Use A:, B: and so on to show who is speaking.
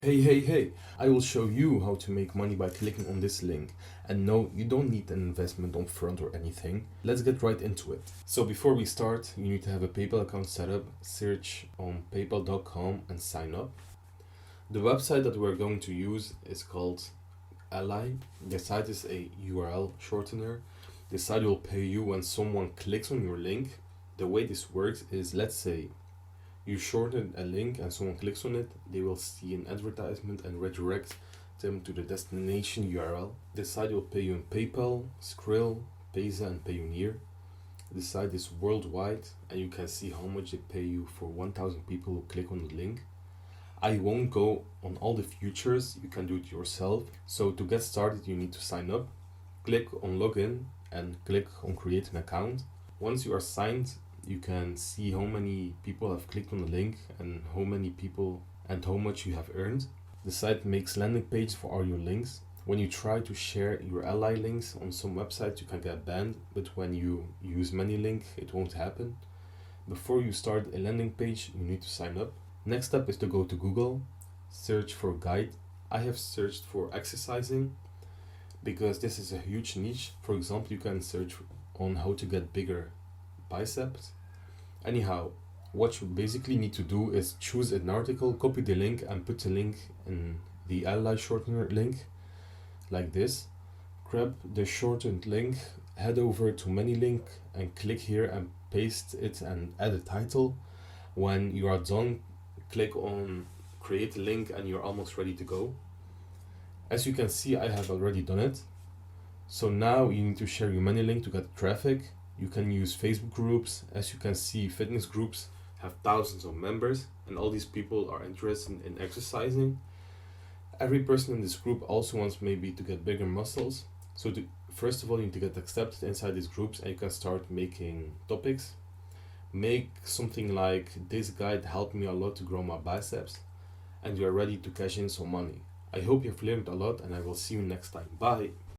A: Hey, I will show you how to make money by clicking on this link. And no, you don't need an investment on front or anything. Let's get right into it. So before we start, you need to have a PayPal account set up, search on paypal.com and sign up. The website that we're going to use is called Ally. The site is a URL shortener. The site will pay you when someone clicks on your link. The way this works is, let's say you shorten a link and someone clicks on it, they will see an advertisement and redirect them to the destination URL. The site will pay you in PayPal, Skrill, Payza and Payoneer. The site is worldwide and you can see how much they pay you for 1,000 people who click on the link. I won't go on all the features, you can do it yourself. So to get started you need to sign up, click on login and click on create an account. Once you are signed, you can see how many people have clicked on the link and how many people and how much you have earned. The site makes landing pages for all your links. When you try to share your ally links on some websites, you can get banned, but when you use many links, it won't happen. Before you start a landing page, you need to sign up. Next step is to go to Google, search for guide. I have searched for exercising because this is a huge niche. For example, you can search on how to get bigger biceps. Anyhow, what you basically need to do is choose an article, copy the link and put the link in the ally shortener link like this. Grab the shortened link, head over to ManyLink and click here and paste it and add a title. When you are done, click on create a link and you're almost ready to go. As you can see, I have already done it. So now you need to share your ManyLink to get traffic. You can use Facebook groups. As you can see, fitness groups have thousands of members and all these people are interested in exercising. Every person in this group also wants maybe to get bigger muscles. So first of all, you need to get accepted inside these groups and you can start making topics. Make something like, this guide helped me a lot to grow my biceps, and you are ready to cash in some money. I hope you've learned a lot and I will see you next time. Bye!